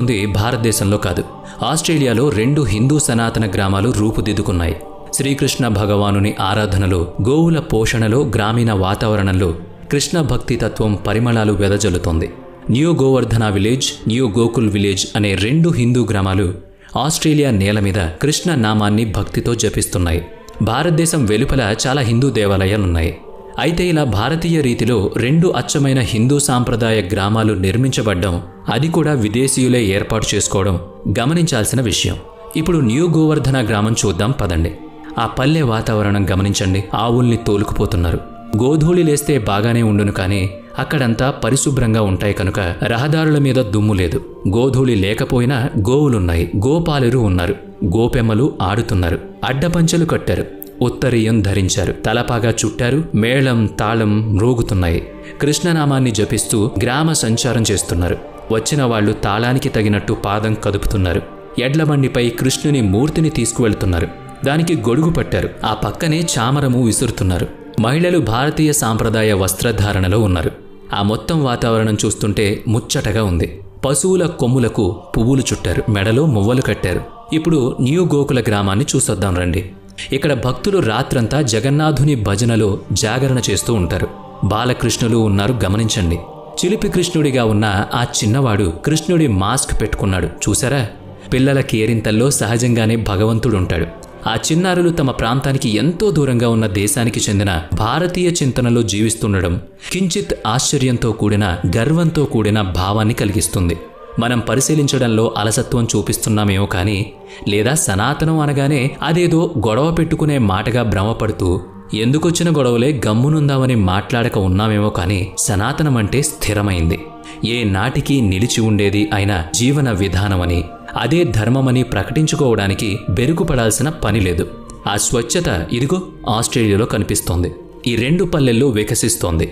ఉంది భారతదేశంలో కాదు, ఆస్ట్రేలియాలో 2 హిందూ సనాతన గ్రామాలు రూపుదిద్దుకున్నాయి. శ్రీకృష్ణ భగవానుని ఆరాధనలో, గోవుల పోషణలో, గ్రామీణ వాతావరణంలో కృష్ణ భక్తి తత్వం పరిమళాలు వెదజల్లుతోంది. New Govardhana village, new Gokul village అనే 2 హిందూ గ్రామాలు ఆస్ట్రేలియా నేల మీద కృష్ణ నామాన్ని భక్తితో జపిస్తున్నాయి. భారతదేశం వెలుపల చాలా హిందూ దేవాలయాలున్నాయి. అయితే ఇలా భారతీయ రీతిలో 2 అచ్చమైన హిందూ సాంప్రదాయ గ్రామాలు నిర్మించబడ్డం, అది కూడా విదేశీయులే ఏర్పాటు చేసుకోవడం గమనించాల్సిన విషయం. ఇప్పుడు న్యూ గోవర్ధన గ్రామం చూద్దాం పదండి. ఆ పల్లె వాతావరణం గమనించండి. ఆవుల్ని తోలుకుపోతున్నారు. గోధూళి లేస్తే బాగానే ఉండును, కానీ అక్కడంతా పరిశుభ్రంగా ఉంటాయి కనుక రహదారుల మీద దుమ్ము లేదు. గోధూళి లేకపోయినా గోవులున్నాయి, గోపాలురు ఉన్నారు, గోపెమ్మలు ఆడుతున్నారు, అడ్డపంచెలు కట్టారు, ఉత్తరీయం ధరించారు, తలపాగా చుట్టారు, మేళం తాళం మ్రోగుతున్నాయి. కృష్ణనామాన్ని జపిస్తూ గ్రామ సంచారం చేస్తున్నారు. వచ్చిన వాళ్లు తాళానికి తగినట్టు పాదం కదుపుతున్నారు. ఎడ్లబండిపై కృష్ణుని మూర్తిని తీసుకువెళ్తున్నారు. దానికి గొడుగు పట్టారు. ఆ పక్కనే చామరము విసురుతున్నారు. మహిళలు భారతీయ సాంప్రదాయ వస్త్రధారణలో ఉన్నారు. ఆ మొత్తం వాతావరణం చూస్తుంటే ముచ్చటగా ఉంది. పశువుల కొమ్ములకు పువ్వులు చుట్టారు, మెడలో మువ్వలు కట్టారు. ఇప్పుడు న్యూ గోకుల గ్రామాన్ని చూసొద్దాం రండి. ఇక్కడ భక్తులు రాత్రంతా జగన్నాథుని భజనలో జాగరణ చేస్తూ ఉంటారు. బాలకృష్ణులు ఉన్నారు, గమనించండి. చిలిపి కృష్ణుడిగా ఉన్న ఆ చిన్నవాడు కృష్ణుడి మాస్క్ పెట్టుకున్నాడు, చూసారా? పిల్లల కేరింతల్లో సహజంగానే భగవంతుడుంటాడు. ఆ చిన్నారులు తమ ప్రాంతానికి ఎంతో దూరంగా ఉన్న దేశానికి చెందిన భారతీయ చింతనలో జీవిస్తుండడం కించిత్ ఆశ్చర్యంతో కూడిన, గర్వంతో కూడిన భావాన్ని కలిగిస్తుంది. మనం పరిశీలించడంలో అలసత్వం చూపిస్తున్నామేమో కానీ, లేదా సనాతనం అనగానే అదేదో గొడవ పెట్టుకునే మాటగా భ్రమపడుతూ ఎందుకొచ్చిన గొడవలే గమ్మునుందామని మాట్లాడక ఉన్నామేమో కానీ, సనాతనం అంటే స్థిరమైంది, ఏ నాటికి నిలిచి ఉండేది అయిన జీవన విధానమని, అదే ధర్మమని ప్రకటించుకోవడానికి బెరుకుపడాల్సిన పని లేదు. ఆ స్వచ్ఛత ఇదిగో ఆస్ట్రేలియాలో కనిపిస్తోంది. ఈ 2 పల్లెల్లో వికసిస్తోంది.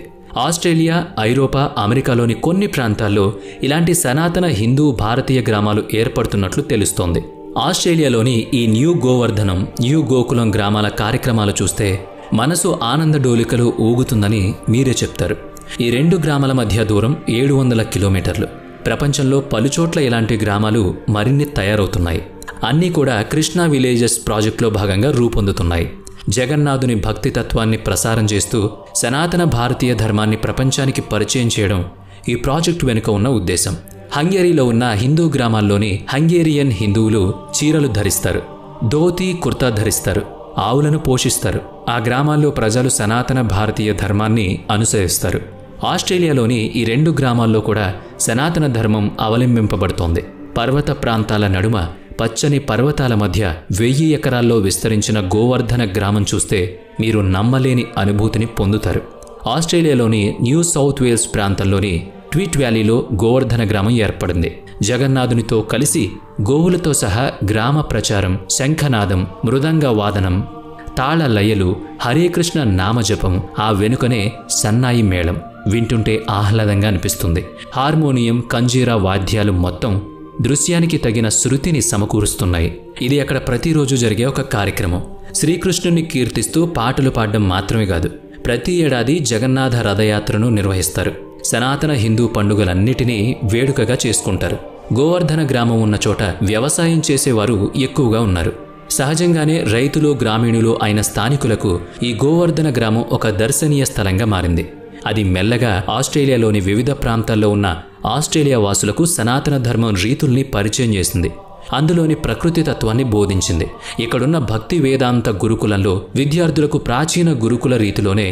ఆస్ట్రేలియా, ఐరోపా, అమెరికాలోని కొన్ని ప్రాంతాల్లో ఇలాంటి సనాతన హిందూ భారతీయ గ్రామాలు ఏర్పడుతున్నట్లు తెలుస్తోంది. ఆస్ట్రేలియాలోని ఈ న్యూ గోవర్ధనం, న్యూ గోకులం గ్రామాల కార్యక్రమాలు చూస్తే మనసు ఆనందడోలికలు ఊగుతుందని మీరే చెప్తారు. ఈ 2 గ్రామాల మధ్య దూరం 700 కిలోమీటర్లు. ప్రపంచంలో పలుచోట్ల ఇలాంటి గ్రామాలు మరిన్ని తయారవుతున్నాయి. అన్నీ కూడా కృష్ణా విలేజెస్ ప్రాజెక్టులో భాగంగా రూపొందుతున్నాయి. జగన్నాథుని భక్తి తత్వాన్ని ప్రసారం చేస్తూ సనాతన భారతీయ ధర్మాన్ని ప్రపంచానికి పరిచయం చేయడం ఈ ప్రాజెక్టు వెనుక ఉన్న ఉద్దేశం. హంగేరీలో ఉన్న హిందూ గ్రామాల్లోని హంగేరియన్ హిందువులు చీరలు ధరిస్తారు, ధోతీ కుర్తా ధరిస్తారు, ఆవులను పోషిస్తారు. ఆ గ్రామాల్లో ప్రజలు సనాతన భారతీయ ధర్మాన్ని అనుసరిస్తారు. ఆస్ట్రేలియాలోని ఈ 2 గ్రామాల్లో కూడా సనాతన ధర్మం అవలంబింపబడుతోంది. పర్వత ప్రాంతాల నడుమ పచ్చని పర్వతాల మధ్య 1000 ఎకరాల్లో విస్తరించిన గోవర్ధన గ్రామం చూస్తే మీరు నమ్మలేని అనుభూతిని పొందుతారు. ఆస్ట్రేలియాలోని న్యూ సౌత్ వేల్స్ ప్రాంతంలోని ట్వీట్ వ్యాలీలో గోవర్ధన గ్రామం ఏర్పడింది. జగన్నాథునితో కలిసి గోవులతో సహా గ్రామ ప్రచారం, శంఖనాదం, మృదంగ వాదనం, తాళ లయలు, హరేకృష్ణ నామజపం, ఆ వెనుకనే సన్నాయి మేళం వింటుంటే ఆహ్లాదంగా అనిపిస్తుంది. హార్మోనియం, కంజీరా వాద్యాలు మొత్తం దృశ్యానికి తగిన శృతిని సమకూరుస్తున్నాయి. ఇది అక్కడ ప్రతిరోజు జరిగే ఒక కార్యక్రమం. శ్రీకృష్ణుని కీర్తిస్తూ పాటలు పాడడం మాత్రమే కాదు, ప్రతి ఏడాది జగన్నాథ రథయాత్రను నిర్వహిస్తారు. సనాతన హిందూ పండుగలన్నిటినీ వేడుకగా చేసుకుంటారు. గోవర్ధన గ్రామం ఉన్న చోట వ్యవసాయం చేసేవారు ఎక్కువగా ఉన్నారు. సహజంగానే రైతులు, గ్రామీణులు అయిన స్థానికులకు ఈ గోవర్ధన గ్రామం ఒక దర్శనీయ స్థలంగా మారింది. అది మెల్లగా ఆస్ట్రేలియాలోని వివిధ ప్రాంతాల్లో ఉన్న ఆస్ట్రేలియా వాసులకు సనాతన ధర్మం రీతుల్ని పరిచయం చేసింది. అందులోని ప్రకృతి తత్వాన్ని బోధించింది. ఇక్కడున్న భక్తి వేదాంత గురుకులంలో విద్యార్థులకు ప్రాచీన గురుకుల రీతిలోనే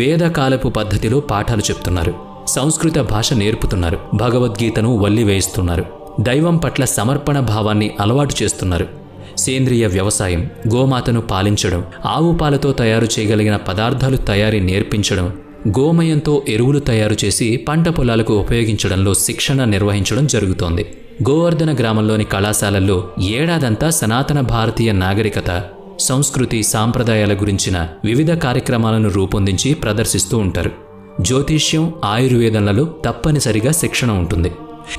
వేదకాలపు పద్ధతిలో పాఠాలు చెప్తున్నారు. సంస్కృత భాష నేర్పుతున్నారు. భగవద్గీతను వల్లివేయిస్తున్నారు. దైవం పట్ల సమర్పణ భావాన్ని అలవాటు చేస్తున్నారు. సేంద్రియ వ్యవసాయం, గోమాతను పాలించడం, ఆవు పాలతో తయారు చేయగలిగిన పదార్థాలు తయారీ నేర్పించడం, గోమయంతో ఎరువులు తయారు చేసి పంట పొలాలకు ఉపయోగించడంలో శిక్షణ నిర్వహించడం జరుగుతోంది. గోవర్ధన గ్రామంలోని కళాశాలల్లో ఏడాదంతా సనాతన భారతీయ నాగరికత, సంస్కృతి, సాంప్రదాయాల గురించిన వివిధ కార్యక్రమాలను రూపొందించి ప్రదర్శిస్తూ ఉంటారు. జ్యోతిష్యం, ఆయుర్వేదంలలో తప్పనిసరిగా శిక్షణ ఉంటుంది.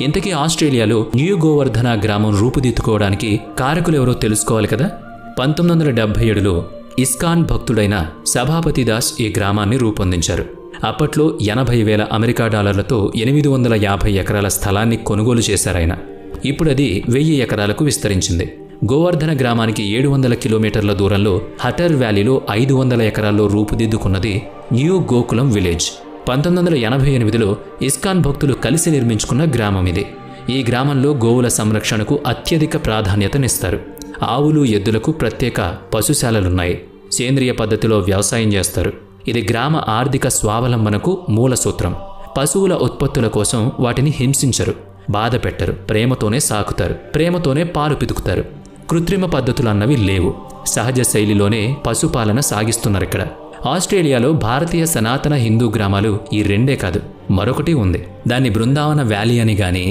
ఇంతకీ ఆస్ట్రేలియాలో న్యూ గోవర్ధన గ్రామం రూపుదిద్దుకోవడానికి కారకులెవరో తెలుసుకోవాలి కదా. 1977లో ఇస్కాన్ భక్తుడైన సభాపతి దాస్ ఈ గ్రామాన్ని రూపొందించారు. అప్పట్లో $80,000 అమెరికా డాలర్లతో 850 ఎకరాల స్థలాన్ని కొనుగోలు చేశారాయన. ఇప్పుడు అది 1000 ఎకరాలకు విస్తరించింది. గోవర్ధన గ్రామానికి 700 కిలోమీటర్ల దూరంలో హటర్ వ్యాలీలో 500 ఎకరాల్లో రూపుదిద్దుకున్నది న్యూ గోకులం విలేజ్. 1988లో ఇస్కాన్ భక్తులు కలిసి నిర్మించుకున్న గ్రామం ఇది. ఈ గ్రామంలో గోవుల సంరక్షణకు అత్యధిక ప్రాధాన్యతనిస్తారు. ఆవులు, ఎద్దులకు ప్రత్యేక పశుశాలలున్నాయి. సేంద్రియ పద్ధతిలో వ్యవసాయం చేస్తారు. ఇది గ్రామ ఆర్థిక స్వావలంబనకు మూల సూత్రం. పశువుల ఉత్పత్తుల కోసం వాటిని హింసించరు, బాధ పెట్టరు, ప్రేమతోనే సాకుతారు, ప్రేమతోనే పాలు పితుకుతారు. కృత్రిమ పద్ధతులు అన్నవి లేవు. సహజ శైలిలోనే పశుపాలన సాగిస్తున్నారిక్కడ. ఆస్ట్రేలియాలో భారతీయ సనాతన హిందూ గ్రామాలు ఈ రెండే కాదు, మరొకటి ఉంది. దాన్ని బృందావన వ్యాలీ అని గాని,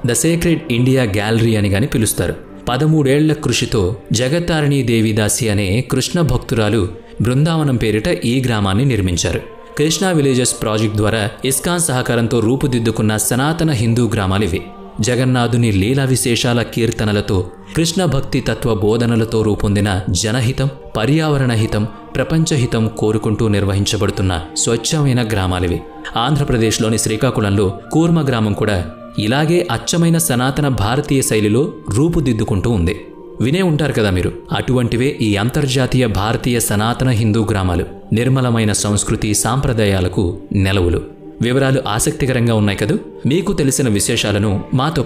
ద సేక్రెడ్ ఇండియా గ్యాలరీ అని గాని పిలుస్తారు. 13 ఏళ్ల కృషితో జగత్తారిణీ దేవిదాసి అనే కృష్ణ భక్తురాలు బృందావనం పేరిట ఈ గ్రామాన్ని నిర్మించారు. కృష్ణా విలేజెస్ ప్రాజెక్ట్ ద్వారా ఇస్కాన్ సహకారంతో రూపుదిద్దుకున్న సనాతన హిందూ గ్రామాలివి. జగన్నాథుని లీలా విశేషాల కీర్తనలతో, కృష్ణ భక్తి తత్వ బోధనలతో రూపొందిన జనహితం, పర్యావరణ హితం, ప్రపంచహితం కోరుకుంటూ నిర్వహించబడుతున్న స్వచ్ఛమైన గ్రామాలివి. ఆంధ్రప్రదేశ్లోని శ్రీకాకుళంలో కూర్మ గ్రామం కూడా ఇలాగే అచ్చమైన సనాతన భారతీయ శైలిలో రూపుదిద్దుకుంటూ ఉంది. వినే ఉంటారు కదా మీరు. అటువంటివే ఈ అంతర్జాతీయ భారతీయ సనాతన హిందూ గ్రామాలు. నిర్మలమైన సంస్కృతి, సాంప్రదాయాలకు నెలవులు. వివరాలు ఆసక్తికరంగా ఉన్నాయి కదూ. మీకు తెలిసిన విశేషాలను మాతో